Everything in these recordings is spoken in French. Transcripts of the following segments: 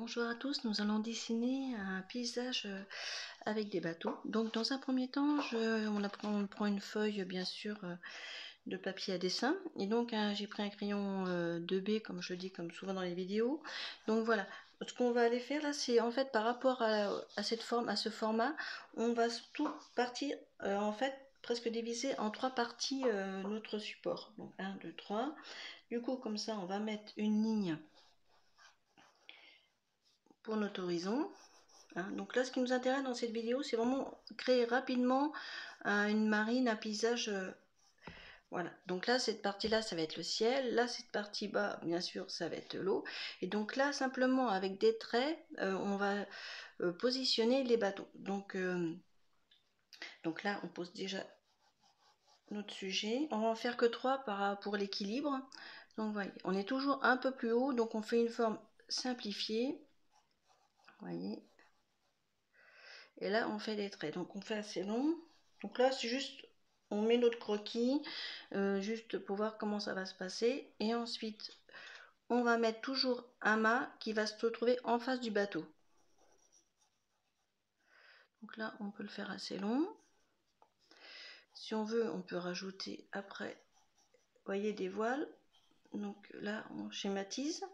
Bonjour à tous, nous allons dessiner un paysage avec des bateaux. Donc dans un premier temps, on prend une feuille bien sûr de papier à dessin. Et donc j'ai pris un crayon 2B comme je le dis comme souvent dans les vidéos. Donc voilà, ce qu'on va aller faire là, c'est en fait par rapport à cette forme, à ce format, on va tout partir en fait presque diviser en trois parties notre support. Donc 1, 2, 3. Du coup comme ça on va mettre une ligne pour notre horizon. Donc là, ce qui nous intéresse dans cette vidéo, c'est vraiment créer rapidement une marine, un paysage. Voilà. Donc là, cette partie-là, ça va être le ciel. Là, cette partie-bas, bien sûr, ça va être l'eau. Et donc là, simplement, avec des traits, on va positionner les bateaux. Donc là, on pose déjà notre sujet. On va en faire que 3 pour l'équilibre. Donc, voyez, on est toujours un peu plus haut. Donc, on fait une forme simplifiée. Voyez. Et là, on fait des traits. Donc, on fait assez long. Donc là, c'est juste, on met notre croquis, juste pour voir comment ça va se passer. Et ensuite, on va mettre toujours un mât qui va se retrouver en face du bateau. Donc là, on peut le faire assez long. Si on veut, on peut rajouter après, vous voyez, des voiles. Donc là, on schématise.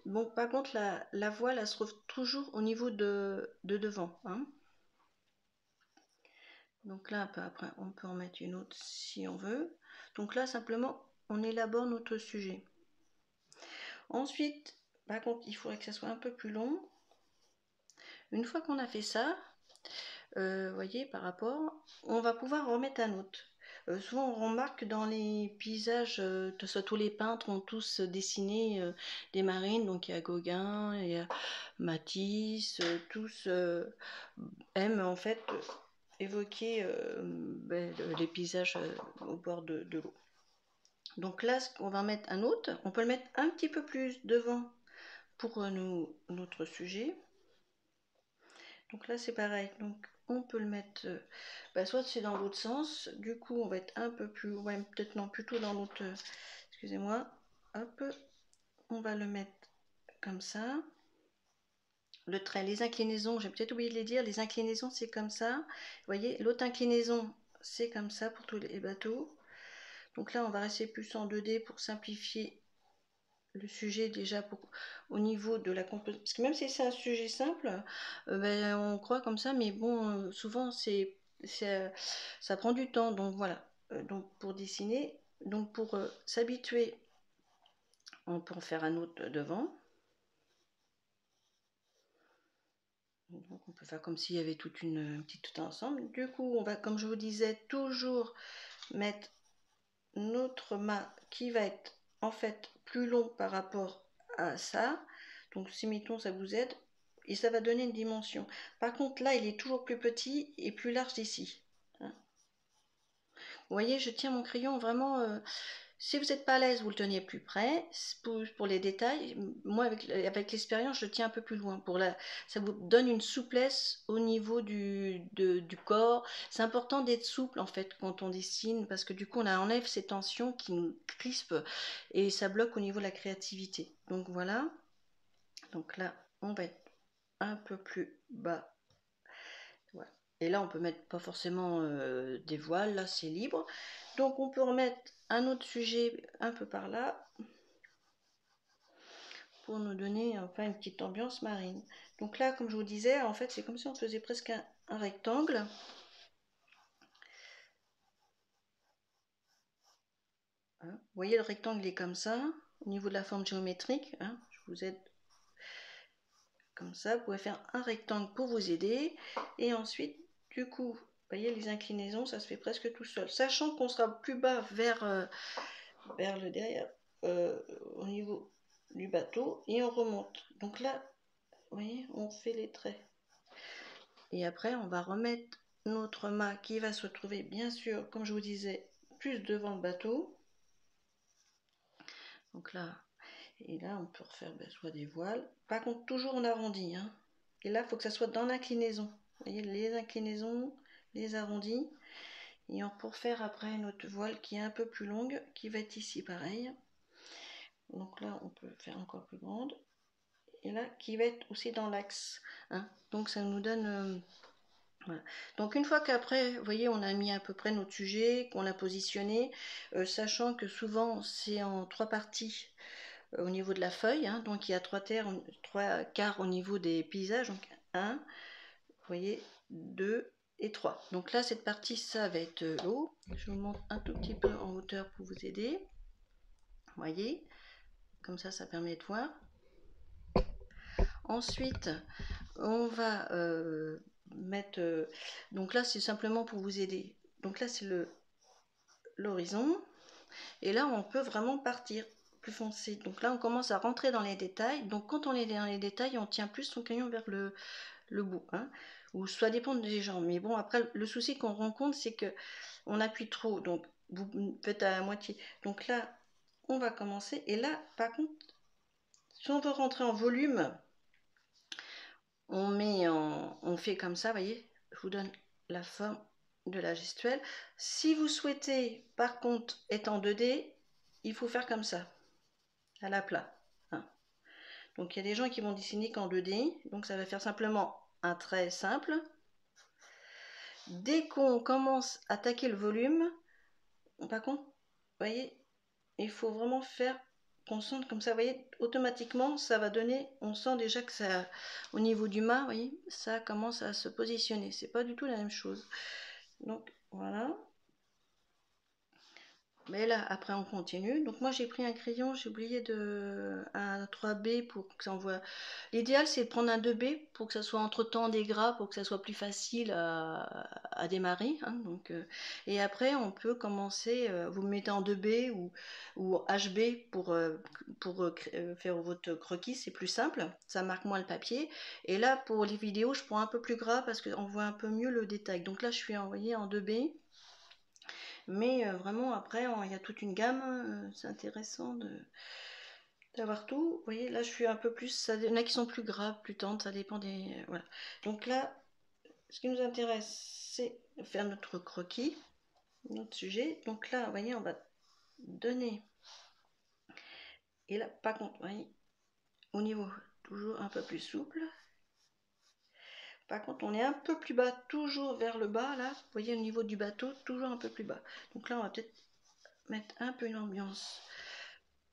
Bon, par contre, la voile, elle se trouve toujours au niveau de devant. Donc là, après, on peut en mettre une autre si on veut. Donc là, simplement, on élabore notre sujet. Ensuite, par contre, il faudrait que ça soit un peu plus long. Une fois qu'on a fait ça, vous voyez, par rapport, on va pouvoir remettre un autre. Souvent, on remarque dans les paysages, tous les peintres ont tous dessiné des marines. Donc, il y a Gauguin, il y a Matisse, tous aiment en fait évoquer les paysages au bord de l'eau. Donc là, on va mettre un autre. On peut le mettre un petit peu plus devant pour notre sujet. Donc là, c'est pareil. Donc on peut le mettre, soit c'est dans l'autre sens. Du coup, on va être un peu plus, ouais, peut-être non, plutôt dans l'autre. Excusez-moi. Hop, on va le mettre comme ça. Le trait, les inclinaisons, j'ai peut-être oublié de les dire. Les inclinaisons, c'est comme ça. Vous voyez, l'autre inclinaison, c'est comme ça pour tous les bateaux. Donc là, on va rester plus en 2D pour simplifier le sujet déjà au niveau de la composition. Parce que même si c'est un sujet simple, on croit comme ça, mais bon, souvent ça prend du temps. Donc voilà, donc pour dessiner, donc pour s'habituer, on peut en faire un autre devant. Donc on peut faire comme s'il y avait tout ensemble. Du coup, on va, comme je vous disais, toujours mettre notre mât qui va être en fait plus long par rapport à ça. Donc si mettons ça vous aide, et ça va donner une dimension. Par contre là il est toujours plus petit et plus large d'ici. Vous voyez, je tiens mon crayon vraiment. Si vous n'êtes pas à l'aise, vous le teniez plus près. Pour les détails, moi avec l'expérience, je le tiens un peu plus loin. Ça vous donne une souplesse au niveau du corps. C'est important d'être souple en fait quand on dessine parce que du coup on enlève ces tensions qui nous crispent et ça bloque au niveau de la créativité. Donc voilà. Donc là, on va être un peu plus bas. Voilà. Et là, on peut mettre pas forcément des voiles, là c'est libre. Donc on peut remettre un autre sujet un peu par là pour nous donner enfin une petite ambiance marine. Donc là, comme je vous disais, en fait c'est comme si on faisait presque un rectangle. Vous voyez, le rectangle est comme ça, au niveau de la forme géométrique. Je vous aide comme ça, vous pouvez faire un rectangle pour vous aider. Et ensuite, du coup, vous voyez les inclinaisons, ça se fait presque tout seul. Sachant qu'on sera plus bas vers le derrière, au niveau du bateau, et on remonte. Donc là, vous voyez, on fait les traits. Et après, on va remettre notre mât qui va se trouver, bien sûr, comme je vous disais, plus devant le bateau. Donc là, et là, on peut refaire soit des voiles. Par contre, toujours en arrondi. Et là, il faut que ça soit dans l'inclinaison. Vous voyez, les inclinaisons, les arrondis. Et pour faire après notre voile qui est un peu plus longue, qui va être ici pareil. Donc là, on peut faire encore plus grande. et là qui va être aussi dans l'axe, hein. Donc ça nous donne voilà. Donc une fois qu'après, vous voyez, on a mis à peu près notre sujet, qu'on l'a positionné, sachant que souvent c'est en 3 parties au niveau de la feuille, hein. Donc il y a 3 quarts au niveau des paysages, donc 1, vous voyez, 2 et 3. Donc là, cette partie, ça va être l'eau. Je vous montre un tout petit peu en hauteur pour vous aider. Vous voyez, comme ça permet de voir. Ensuite, on va mettre... donc là, c'est simplement pour vous aider. Donc là, c'est l'horizon. Et là, on peut vraiment partir plus foncé. Donc là, on commence à rentrer dans les détails. Donc quand on est dans les détails, on tient plus son crayon vers le bout, hein. Ou ça dépend des gens. Mais bon, après, le souci qu'on rencontre, c'est que on appuie trop. Donc, vous faites à la moitié. Donc là, on va commencer. Et là, par contre, si on veut rentrer en volume, on fait comme ça, vous voyez. Je vous donne la forme de la gestuelle. Si vous souhaitez, par contre, être en 2D, il faut faire comme ça, à la plat, hein. Donc il y a des gens qui vont dessiner qu'en 2D, donc ça va faire simplement un trait simple. Dès qu'on commence à attaquer le volume, par contre, vous voyez, il faut vraiment faire qu'on sente comme ça, vous voyez, automatiquement, ça va donner, on sent déjà que ça, au niveau du mât, vous voyez, ça commence à se positionner. C'est pas du tout la même chose. Donc voilà. Mais là, après, on continue. Donc moi, j'ai pris un crayon, j'ai oublié un 3B pour que ça envoie. L'idéal, c'est de prendre un 2B pour que ça soit entre-temps des gras, pour que ça soit plus facile à démarrer, hein. Donc, et après, on peut commencer, vous mettez en 2B ou HB pour faire votre croquis, c'est plus simple, ça marque moins le papier. Et là, pour les vidéos, je prends un peu plus gras parce qu'on voit un peu mieux le détail. Donc là, je suis envoyée en 2B. Mais vraiment, après, il y a toute une gamme. C'est intéressant d'avoir tout. Vous voyez, là, je suis un peu plus... Il y en a qui sont plus graves, plus tendres, ça dépend des... Voilà. Donc là, ce qui nous intéresse, c'est de faire notre croquis, notre sujet. Donc là, vous voyez, on va donner... Et là, par contre, vous voyez, au niveau toujours un peu plus souple. Par contre, on est un peu plus bas, toujours vers le bas, là. Vous voyez, au niveau du bateau, toujours un peu plus bas. Donc là, on va peut-être mettre un peu une ambiance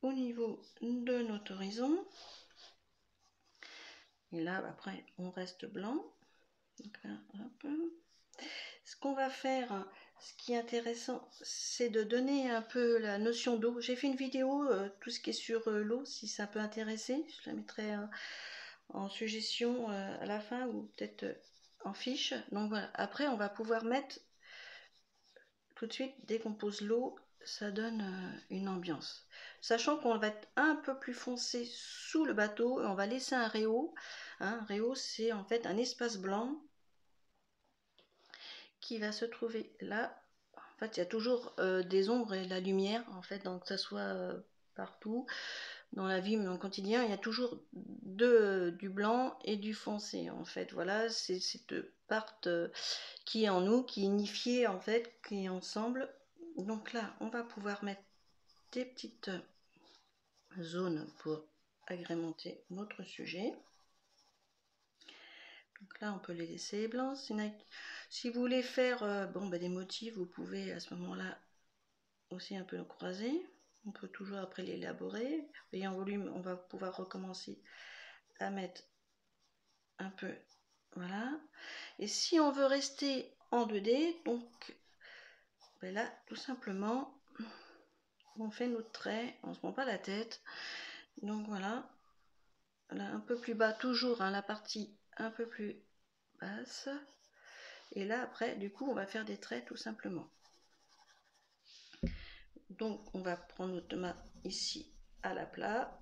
au niveau de notre horizon. Et là, après, on reste blanc. Donc là, hop. Ce qu'on va faire, ce qui est intéressant, c'est de donner un peu la notion d'eau. J'ai fait une vidéo, tout ce qui est sur l'eau, si ça peut intéresser. Je la mettrai en suggestion à la fin ou peut-être en fiche. Donc voilà, après, on va pouvoir mettre tout de suite, dès qu'on pose l'eau, ça donne une ambiance. Sachant qu'on va être un peu plus foncé sous le bateau, et on va laisser un réau. Un réau, c'est en fait un espace blanc qui va se trouver là. En fait, il y a toujours des ombres et de la lumière, en fait, donc que ça soit partout dans la vie, mais dans le quotidien, il y a toujours du blanc et du foncé, en fait. Voilà, c'est cette part qui est en nous, qui est unifiée, en fait, qui est ensemble. Donc là, on va pouvoir mettre des petites zones pour agrémenter notre sujet. Donc là, on peut les laisser blancs. Si vous voulez faire des motifs, vous pouvez à ce moment-là aussi un peu le croiser. On peut toujours après l'élaborer. Vous voyez, en volume, on va pouvoir recommencer à mettre un peu. Voilà. Et si on veut rester en 2D, donc là, tout simplement, on fait notre trait, on ne se prend pas la tête. Donc voilà. Là, un peu plus bas, toujours hein, la partie un peu plus basse. Et là, après, du coup, on va faire des traits tout simplement. Donc, on va prendre notre main ici à la plat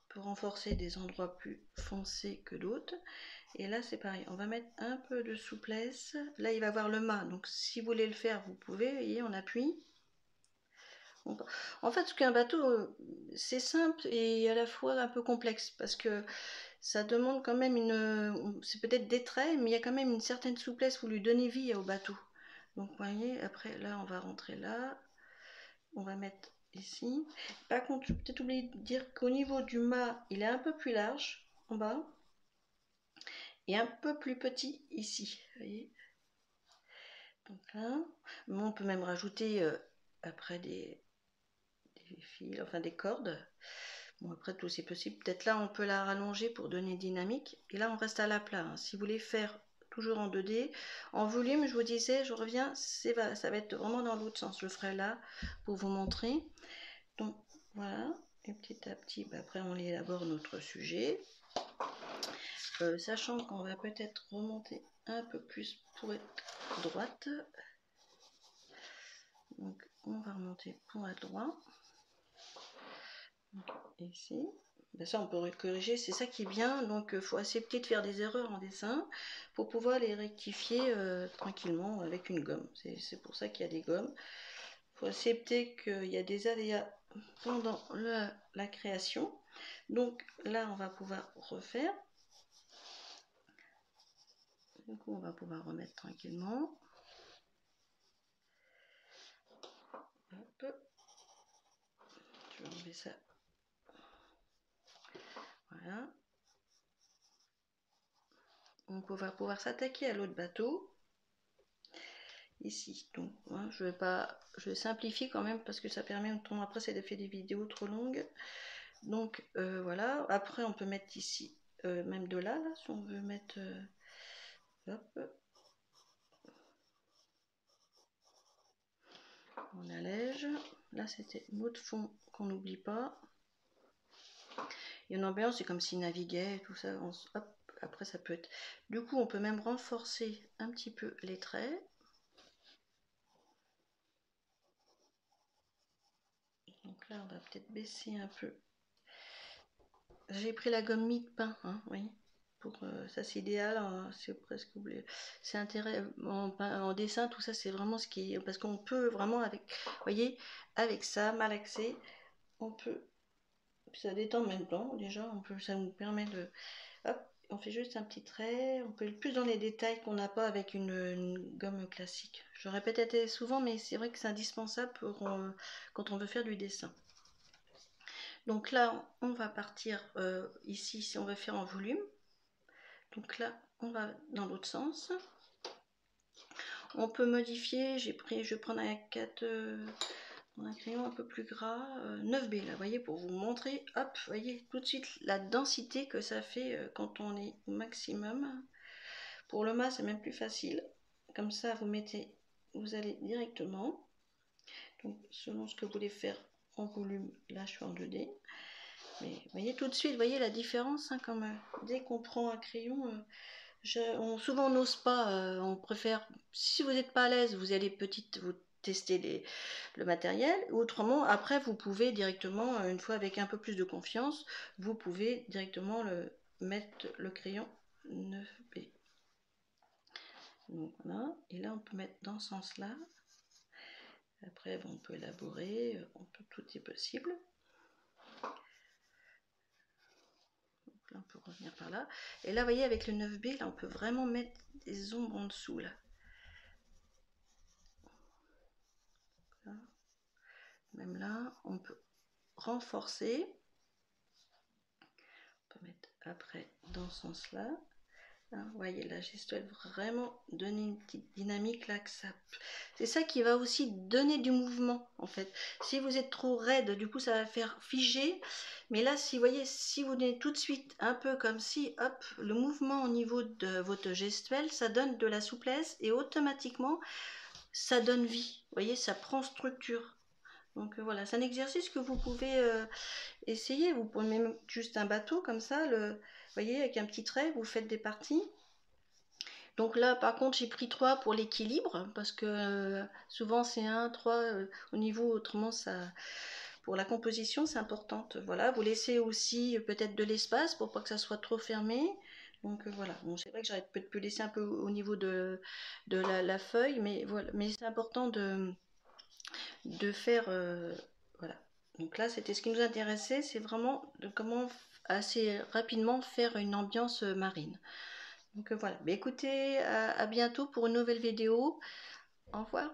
pour renforcer des endroits plus foncés que d'autres. Et là, c'est pareil, on va mettre un peu de souplesse. Là, il va avoir le mât, donc si vous voulez le faire, vous pouvez. Vous voyez, on appuie. En fait, ce qu'un bateau, c'est simple et à la fois un peu complexe parce que ça demande quand même c'est peut-être des traits, mais il y a quand même une certaine souplesse, vous lui donnez vie au bateau. Donc, vous voyez, après, là, on va rentrer là, on va mettre ici. Par contre, je vais peut-être oublier de dire qu'au niveau du mât, il est un peu plus large en bas et un peu plus petit ici. Vous voyez, donc là, on peut même rajouter après des fils, enfin des cordes. Bon, après tout c'est possible. Peut-être là on peut la rallonger pour donner dynamique. Et là on reste à la plat. Hein. Si vous voulez faire toujours en 2D, en volume, je vous disais, je reviens, ça va être vraiment dans l'autre sens. Je le ferai là pour vous montrer. Donc voilà. Et petit à petit, après on élabore notre sujet. Sachant qu'on va peut-être remonter un peu plus pour être droite. Donc on va remonter pour être droit. Donc, ici. Ben ça on peut corriger, c'est ça qui est bien, donc il faut accepter de faire des erreurs en dessin pour pouvoir les rectifier tranquillement avec une gomme. C'est pour ça qu'il y a des gommes. Il faut accepter qu'il y a des aléas pendant la création. Donc là on va pouvoir refaire. Du coup on va pouvoir remettre tranquillement. Hop. Je vais enlever ça. Voilà. On va pouvoir s'attaquer à l'autre bateau. Ici, donc hein, je simplifie quand même parce que ça permet autrement après c'est de faire des vidéos trop longues. Donc voilà, après on peut mettre ici même de là si on veut mettre hop, on allège. Là c'était mot de fond qu'on n'oublie pas. Et une ambiance c'est comme s'il naviguait tout ça, hop, après ça peut être, du coup on peut même renforcer un petit peu les traits. Donc là, on va peut-être baisser un peu. J'ai pris la gomme mie de pain, hein, oui. Pour, ça, c'est idéal. Hein, c'est presque oublié. C'est intérêt en dessin, tout ça, c'est vraiment ce qui est. Parce qu'on peut vraiment, avec, vous voyez, avec ça, malaxé, on peut. Ça détend en même temps, déjà. Ça nous permet de. Hop, on fait juste un petit trait. On peut aller plus dans les détails qu'on n'a pas avec une gomme classique. Je le répète souvent, mais c'est vrai que c'est indispensable pour, quand on veut faire du dessin. Donc là, on va partir ici, si on veut faire en volume. Donc là, on va dans l'autre sens. On peut modifier, je vais prendre un crayon un peu plus gras, 9B là, vous voyez, pour vous montrer, hop, vous voyez tout de suite la densité que ça fait quand on est au maximum. Pour le mât, c'est même plus facile. Comme ça, vous allez directement. Donc, selon ce que vous voulez faire en volume, là, je suis en 2D. Mais vous voyez tout de suite, vous voyez la différence, hein, comme dès qu'on prend un crayon, souvent on n'ose pas, on préfère, si vous n'êtes pas à l'aise, vous allez vous tester le matériel, ou autrement, après vous pouvez directement, une fois avec un peu plus de confiance, vous pouvez directement mettre le crayon 9B. Donc voilà, et là on peut mettre dans ce sens-là. Après bon, on peut élaborer, tout est possible. Là, on peut revenir par là. Et là, vous voyez, avec le 9B, là, on peut vraiment mettre des ombres en dessous, là. Là. Même là, on peut renforcer. On peut mettre après dans ce sens-là. Hein, vous voyez, la gestuelle vraiment donner une petite dynamique là que ça. C'est ça qui va aussi donner du mouvement en fait. Si vous êtes trop raide, du coup ça va faire figer. Mais là, si vous voyez, si vous donnez tout de suite un peu comme si, hop, le mouvement au niveau de votre gestuelle, ça donne de la souplesse et automatiquement ça donne vie. Vous voyez, ça prend structure. Donc voilà, c'est un exercice que vous pouvez essayer. Vous pouvez même juste un bateau comme ça, vous voyez, avec un petit trait, vous faites des parties. Donc là, par contre, j'ai pris 3 pour l'équilibre, parce que souvent c'est 1, 3 au niveau, autrement, ça, pour la composition, c'est importante. Voilà, vous laissez aussi peut-être de l'espace pour pas que ça soit trop fermé. Donc voilà, bon, c'est vrai que j'aurais peut-être pu laisser un peu au niveau de la feuille, mais voilà, mais c'est important de faire, voilà. Donc là, c'était ce qui nous intéressait, c'est vraiment de comment assez rapidement faire une ambiance marine. Donc voilà, mais écoutez, à bientôt pour une nouvelle vidéo. Au revoir.